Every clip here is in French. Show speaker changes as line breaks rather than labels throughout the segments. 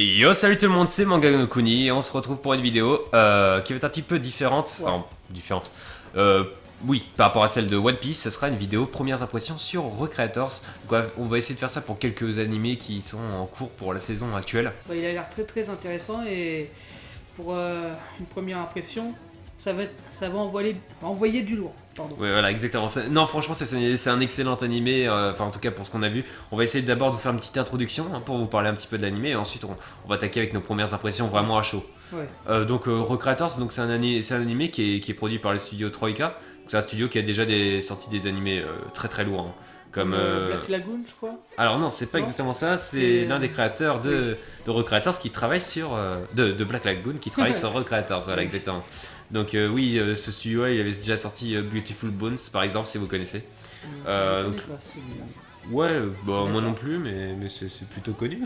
Yo, salut tout le monde, c'est Manga no Kuni et on se retrouve pour une vidéo qui va être un petit peu différente.
Ouais.
Enfin, différente. Oui, par rapport à celle de One Piece, ce sera une vidéo premières impressions sur Recreators. Donc, on va essayer de faire ça pour quelques animés qui sont en cours pour la saison actuelle.
Bah, il a l'air très très intéressant et pour une première impression, ça va envoyer du lourd. Pardon.
Ouais, voilà, exactement. Non, franchement, c'est un excellent animé. Enfin, en tout cas, pour ce qu'on a vu. On va essayer d'abord de vous faire une petite introduction pour vous parler un petit peu de l'animé. Et ensuite, on va attaquer avec nos premières impressions vraiment à chaud.
Ouais.
Recreators, donc c'est un animé qui est produit par le studio Troika. C'est un studio qui a déjà sorti des animés très très lourds. Comme
Black Lagoon, je crois.
Alors non, c'est pas
Non.
exactement ça. C'est
C'est,
l'un des créateurs de Recreators qui travaille sur de Black Lagoon qui travaille sur Recreators. Voilà, exactement. Donc oui, ce studio-là, il avait déjà sorti Beautiful Bones, par exemple, si vous connaissez.
Je
Euh,
connais
donc-
pas celui-là.
Ouais, bah moi
D'accord.
non plus, mais c'est plutôt connu.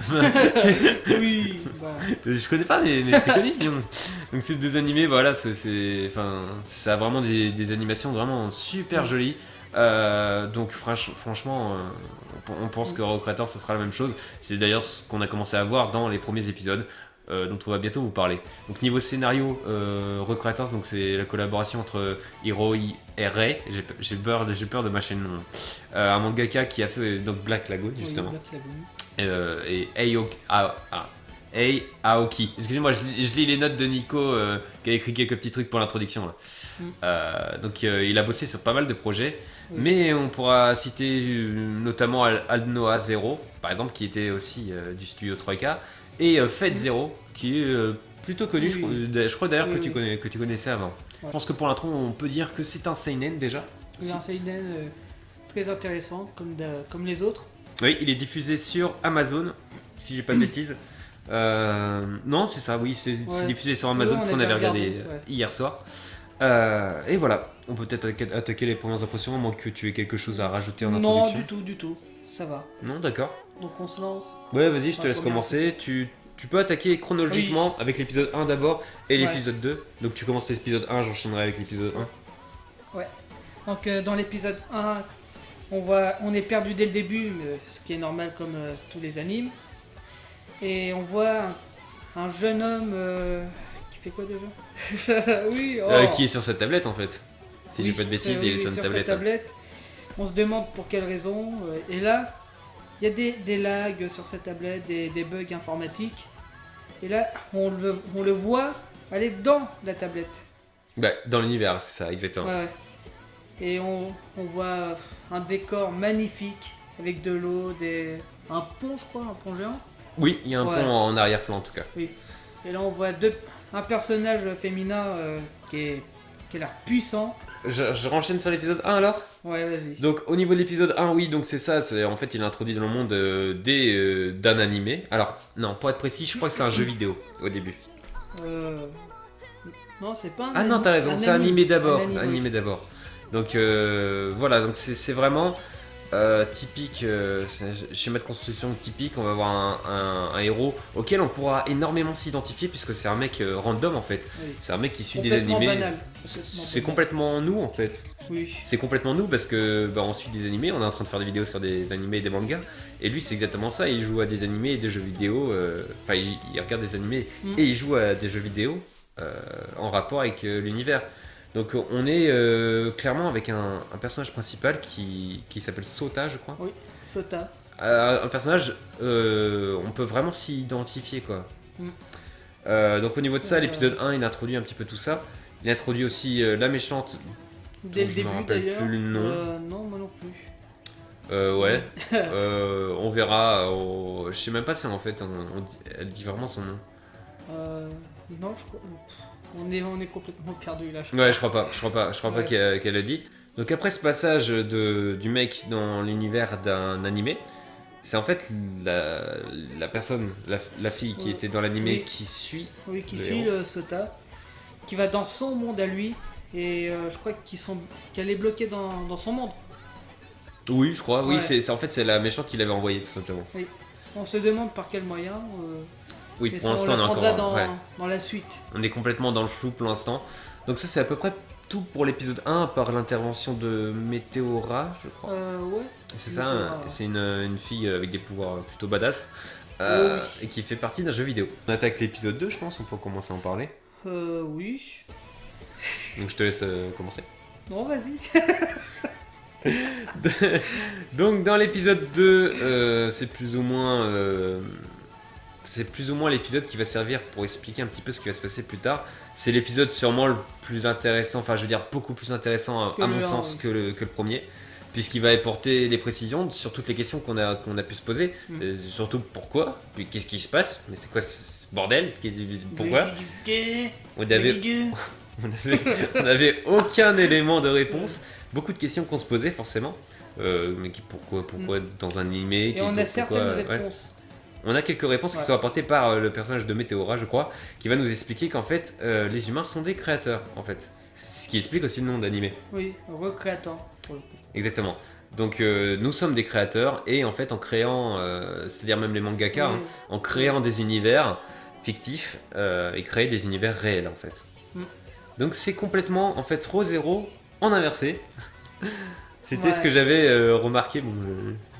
Oui. Bah,
Je connais pas, mais c'est connu sinon. Donc c'est des animés, voilà, enfin, ça a vraiment des animations vraiment super jolies. Donc franchement, on pense que Recreator, ça sera la même chose. C'est d'ailleurs ce qu'on a commencé à voir dans les premiers épisodes. Dont on va bientôt vous parler. Donc niveau scénario, Recreators, donc c'est la collaboration entre Hiroi et Ray. J'ai peur de mâcher le nom. Un mangaka qui a fait donc Black Lagoon
oui,
justement.
Black Lagoon.
Et Ei Aoki. Excusez-moi, je lis les notes de Nico qui a écrit quelques petits trucs pour l'introduction. Là. Donc il a bossé sur pas mal de projets,
Oui.
mais on pourra citer notamment Aldnoah Zero, par exemple, qui était aussi du studio Troika, et Fate Zero, qui est plutôt connu.
Oui.
Je crois d'ailleurs
Oui,
que tu connaissais avant.
Ouais.
Je pense que pour l'intro, on peut dire que c'est un seinen déjà.
Il y a un seinen très intéressant comme les autres.
Oui, il est diffusé sur Amazon, si j'ai pas de bêtises. Non, c'est ça, oui, c'est
Ouais.
diffusé sur Amazon,
Oui,
ce
on
qu'on
avait
avait regardé
regardé, ouais.
hier soir. Et voilà, on peut peut-être attaquer les premières impressions, à moins que tu aies quelque chose à rajouter en
Non,
introduction.
du tout. Ça va.
Non, d'accord.
Donc on se lance.
Ouais, vas-y, je te
La
laisse
première
commencer. Tu peux attaquer chronologiquement avec l'épisode 1 d'abord et
Ouais.
l'épisode 2. Donc tu commences l'épisode 1, j'enchaînerai avec l'épisode 1.
Donc dans l'épisode 1, on est perdu dès le début, mais ce qui est normal comme tous les animes. Et on voit un jeune homme qui fait quoi déjà? Oui,
Qui est sur cette tablette en fait. Si j'ai pas de bêtises, il est sur une
sa
tablette.
tablette. On se demande pour quelle raison. Et là, il y a des lags sur cette tablette, des bugs informatiques. Et là, on le voit aller dans la tablette.
Bah, dans l'univers, c'est ça, exactement.
Ouais. Et on voit un décor magnifique avec de l'eau, un pont, je crois, un pont géant.
Oui, il y a un
Ouais.
pont en arrière-plan en tout cas.
Oui. Et là, on voit un personnage féminin qui a l'air puissant.
Je renchaîne sur l'épisode 1 alors.
Ouais, vas-y.
Donc au niveau de l'épisode 1, oui, donc c'est ça, en fait il est introduit dans le monde d'un animé. Alors non, pour être précis, je crois que c'est un jeu vidéo au début.
Non, c'est pas un
Ah non, t'as raison, c'est animé d'abord.
un anime,
Animé d'abord. Donc voilà, donc c'est vraiment typique, c'est un schéma de construction typique. On va avoir un héros auquel on pourra énormément s'identifier puisque c'est un mec random en fait.
Oui.
C'est un mec qui suit des
Complètement
animés.
banal.
C'est complètement nous en fait.
Oui.
C'est complètement nous parce que on suit des animés, on est en train de faire des vidéos sur des animés et des mangas. Et lui, c'est exactement ça. Il joue à des animés et des jeux vidéo. Enfin, il regarde des animés et il joue à des jeux vidéo en rapport avec l'univers. Donc, on est clairement avec un personnage principal qui s'appelle Sota, je crois.
Oui, Sota.
Un personnage, on peut vraiment s'y identifier quoi. Donc, au niveau de ça, l'épisode 1, il introduit un petit peu tout ça. Il introduit aussi la méchante.
Dès
dont
le
je me
début
rappelle
d'ailleurs.
plus le nom.
Non, moi non plus.
Ouais, on verra. Je sais même pas si en fait elle dit vraiment son nom.
Non, je crois. On est complètement perdu là.
Ouais, je crois pas
Ouais.
qu'elle le dit. Donc après ce passage du mec dans l'univers d'un animé, c'est en fait la personne, la fille qui
Ouais.
était dans l'animé
Oui.
qui suit.
Oui, qui
le
suit
héros.
le Sota, qui va dans son monde à lui, et je crois qu'elle est bloquée dans son monde.
Oui, je crois. Oui,
Ouais.
en fait c'est la méchante qui l'avait envoyé tout simplement.
On se demande par quel moyen,
Oui,
mais
pour
ça,
l'instant
on
on est
l'apprendra
encore. Ouais.
dans la suite.
On est complètement dans le flou pour l'instant. Donc ça c'est à peu près tout pour l'épisode 1 par l'intervention de Météora, je crois.
Ouais.
C'est ça,
Météora.
c'est une fille avec des pouvoirs plutôt badass.
Oui.
et qui fait partie d'un jeu vidéo. On attaque l'épisode 2, je pense, on peut commencer à en parler.
Oui.
Donc je te laisse commencer.
Non, vas-y.
Donc dans l'épisode 2, c'est plus ou moins l'épisode qui va servir pour expliquer un petit peu ce qui va se passer plus tard. C'est l'épisode sûrement le plus intéressant, enfin je veux dire beaucoup plus intéressant à mon sens que le premier, puisqu'il va apporter des précisions sur toutes les questions qu'on a pu se poser. Surtout pourquoi, puis qu'est-ce qui se passe, mais c'est quoi ce bordel, pourquoi on avait aucun élément de réponse, beaucoup de questions qu'on se posait forcément. Mais pourquoi dans un animé
Et on a certaines réponses.
Ouais. On a quelques réponses qui sont apportées par le personnage de Météora, je crois, qui va nous expliquer qu'en fait, les humains sont des créateurs, en fait. Ce qui explique aussi le nom d'animé.
Oui, recréateur, pour le coup.
Exactement. Donc nous sommes des créateurs, et en fait, en créant, c'est-à-dire même les mangaka, en créant des univers fictifs, et créer des univers réels, en fait. Donc c'est complètement, en fait, Re:Zero en inversé. C'était ce que j'avais remarqué. Bon,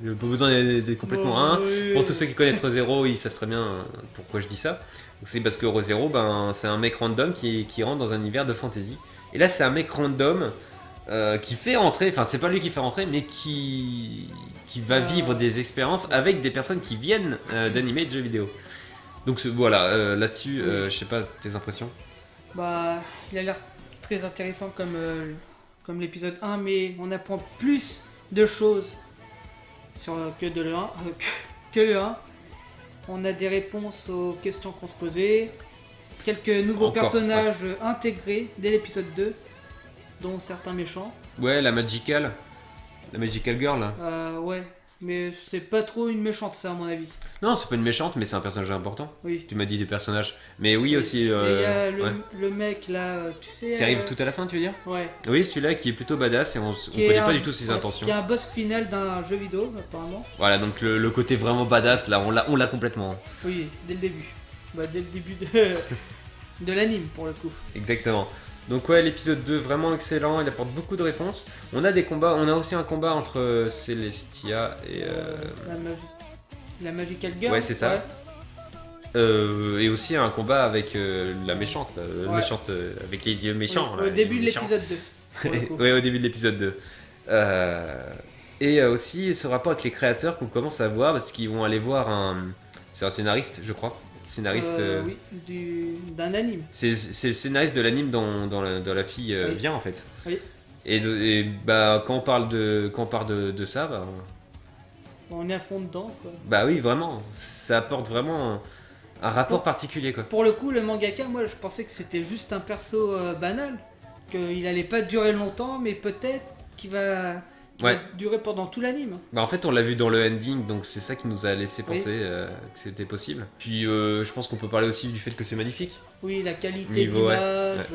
j'ai pas besoin d'être complètement Pour tous ceux qui connaissent Re:Zero, ils savent très bien pourquoi je dis ça. C'est parce que Re:Zero, c'est un mec random qui rentre dans un univers de fantasy. Et là, c'est un mec random qui fait rentrer, enfin, c'est pas lui qui fait rentrer, mais qui va vivre des expériences avec des personnes qui viennent d'animés et de jeux vidéo. Donc voilà, là-dessus, je sais pas tes impressions.
Bah, il a l'air très intéressant comme l'épisode 1, mais on apprend plus de choses que le 1. Que le 1. On a des réponses aux questions qu'on se posait, quelques nouveaux personnages intégrés dès l'épisode 2, dont certains méchants.
Ouais, la Magical Girl là.
Ouais, mais c'est pas trop une méchante ça à mon avis.
Non, c'est pas une méchante, mais c'est un personnage important.
Oui.
Tu m'as dit des personnages. Mais oui, aussi...
Et il y a le mec là, tu sais...
Qui arrive tout à la fin, tu veux dire ?
Ouais.
Oui, celui-là qui est plutôt badass et on connaît pas du tout ses intentions.
Qui est un boss final d'un jeu vidéo, apparemment.
Voilà, donc le côté vraiment badass, là, on l'a complètement.
Oui, dès le début. Bah, dès le début de l'anime, pour le coup.
Exactement. Donc ouais, l'épisode 2, vraiment excellent, il apporte beaucoup de réponses. On a des combats, on a aussi un combat entre Celestia et...
La Magical Girl.
Ouais, c'est ça. Ouais. Et aussi un combat avec la méchante, méchante avec les yeux méchants.
Au début de l'épisode 2.
Ouais, au début de l'épisode 2. Et aussi ce rapport avec les créateurs qu'on commence à voir, parce qu'ils vont aller voir c'est un scénariste, je crois. Scénariste.
Oui, d'un anime.
C'est le scénariste de l'anime dont la fille vient en fait.
Oui.
Et bah quand on parle de ça, bah,
on est à fond dedans quoi.
Bah oui, vraiment, ça apporte vraiment un rapport particulier quoi.
Pour le coup, le mangaka, moi je pensais que c'était juste un perso banal, qu'il allait pas durer longtemps, mais peut-être qu'il va durer pendant tout l'anime.
Bah en fait on l'a vu dans le ending, donc c'est ça qui nous a laissé penser que c'était possible. Puis je pense qu'on peut parler aussi du fait que c'est magnifique.
Oui, la qualité d'image,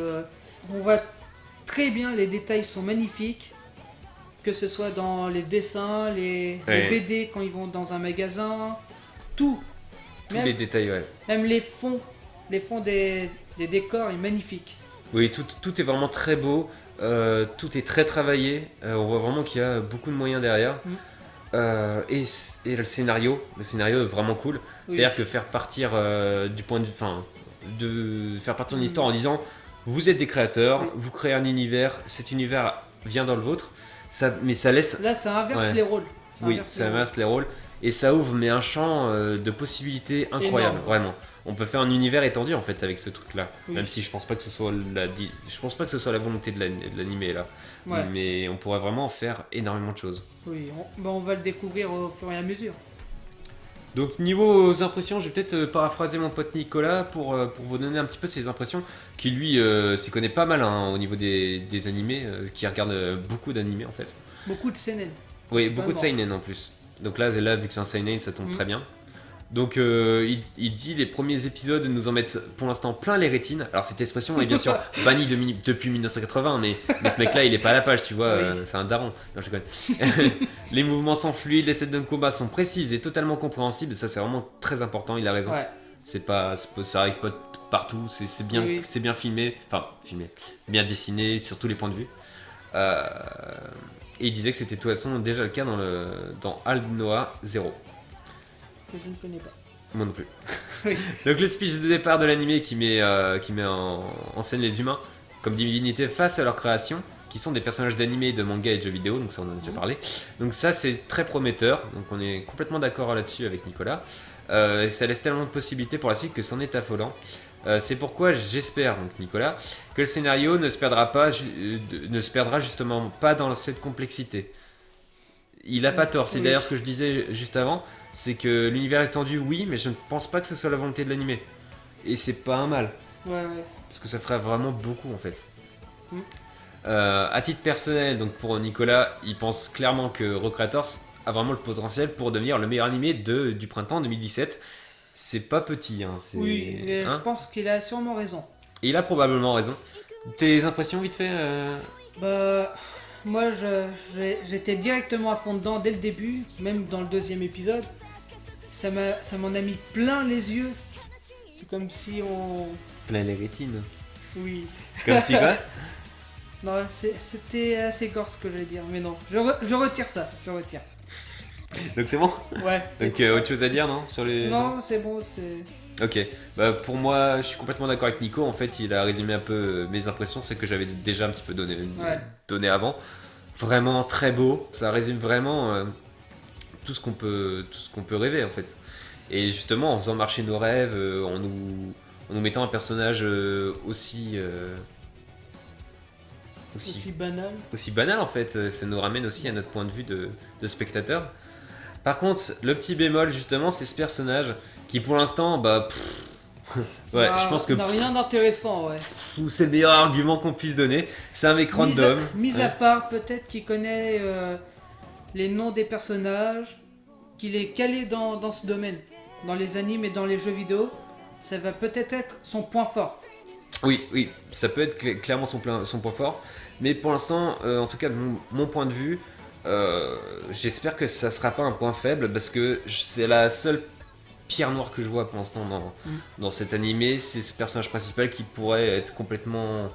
on voit très bien, les détails sont magnifiques, que ce soit dans les dessins, les BD quand ils vont dans un magasin, tous
les détails,
même les fonds des décors est magnifique.
Oui, tout est vraiment très beau. Tout est très travaillé, on voit vraiment qu'il y a beaucoup de moyens derrière. Et le scénario est vraiment cool. C'est-à-dire que faire partir du point de vue, de faire partir une histoire en disant vous êtes des créateurs, vous créez un univers, cet univers vient dans le vôtre, mais ça laisse.
Là, ça inverse les rôles.
Ça inverse les rôles et ça ouvre un champ de possibilités incroyables, vraiment. On peut faire un univers étendu en fait avec ce truc-là, même si je pense pas que ce soit la volonté de l'animé là, mais on pourrait vraiment faire énormément de choses.
Oui, on va le découvrir au fur et à mesure.
Donc niveau impressions, je vais peut-être paraphraser mon pote Nicolas pour vous donner un petit peu ses impressions, qui lui s'y connaît pas mal au niveau des animés, qui regarde beaucoup d'animés en fait.
Beaucoup de seinen.
Oui, beaucoup de seinen en plus. Donc là vu que c'est un seinen, ça tombe très bien. Donc il dit les premiers épisodes nous en mettent pour l'instant plein les rétines. Alors cette expression est bien sûr bannie depuis 1980, mais ce mec là il est pas à la page, tu vois, c'est un daron. Non, je connais. Les mouvements sont fluides, les scènes de combat sont précises et totalement compréhensibles, ça c'est vraiment très important, il a raison. Ça arrive pas partout, c'est bien filmé, bien dessiné sur tous les points de vue. Et il disait que c'était de toute façon déjà le cas dans Aldnoah 0.
Que je ne connais pas.
Moi non plus.
Oui.
Donc le speech de départ de l'animé qui met en scène les humains comme divinités face à leur création, qui sont des personnages d'animé, de manga et de jeux vidéo, donc ça on en a déjà parlé. Donc ça c'est très prometteur, donc on est complètement d'accord là-dessus avec Nicolas. Et ça laisse tellement de possibilités pour la suite que c'en est affolant. C'est pourquoi j'espère, donc Nicolas, que le scénario ne se perdra justement pas dans cette complexité. Il a pas tort, c'est
Oui.
d'ailleurs ce que je disais juste avant, c'est que l'univers étendu, oui, mais je ne pense pas que ce soit la volonté de l'animé. Et c'est pas un mal,
Ouais.
parce que ça ferait vraiment beaucoup en fait.
Mm.
À titre personnel, donc pour Nicolas, il pense clairement que Recreators a vraiment le potentiel pour devenir le meilleur animé du printemps 2017. C'est pas petit, hein.
Oui, mais
hein.
je pense qu'il a sûrement raison.
Et il a probablement raison. Tes impressions vite fait
Bah, moi, j'étais directement à fond dedans dès le début, même dans le deuxième épisode. Ça m'en a mis plein les yeux. C'est comme si on...
Plein les rétines.
Oui.
Comme si quoi
Non, c'était assez gore ce que je vais dire, mais non. Je retire ça, je retire.
Donc c'est bon.
Ouais.
Donc autre chose à dire, non, sur les...
Non, c'est bon, c'est...
Ok, bah pour moi, je suis complètement d'accord avec Nico. En fait, il a résumé un peu mes impressions, c'est que j'avais déjà un petit peu donné avant. Vraiment très beau. Ça résume vraiment tout ce qu'on peut rêver en fait. Et justement, en faisant marcher nos rêves, en nous mettant un personnage aussi banal en fait, ça nous ramène aussi à notre point de vue de spectateur. Par contre, le petit bémol justement, c'est ce personnage qui pour l'instant, ouais, je pense que
n'a rien d'intéressant, ouais.
c'est le meilleur argument qu'on puisse donner. C'est un mec random.
Mis à part peut-être qu'il connaît les noms des personnages, qu'il est calé dans ce domaine, dans les animes et dans les jeux vidéo, ça va peut-être être son point fort.
Oui, ça peut être clairement son point fort. Mais pour l'instant, en tout cas de mon point de vue, j'espère que ça sera pas un point faible parce que c'est la seule pierre noire que je vois pour l'instant dans cet animé. C'est ce personnage principal qui pourrait être complètement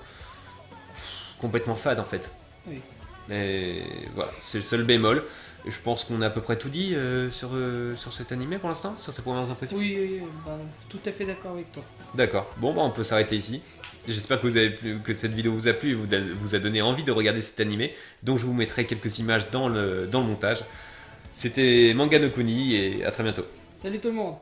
fade en fait.
Oui.
Mais voilà, c'est le seul bémol. Et je pense qu'on a à peu près tout dit sur cet animé pour l'instant, sur ses premières impressions.
Oui, tout à fait d'accord avec toi.
D'accord, bon on peut s'arrêter ici. J'espère que cette vidéo vous a plu et vous a donné envie de regarder cet animé, donc je vous mettrai quelques images dans le montage. C'était Manga no Kuni et à très bientôt.
Salut tout le monde.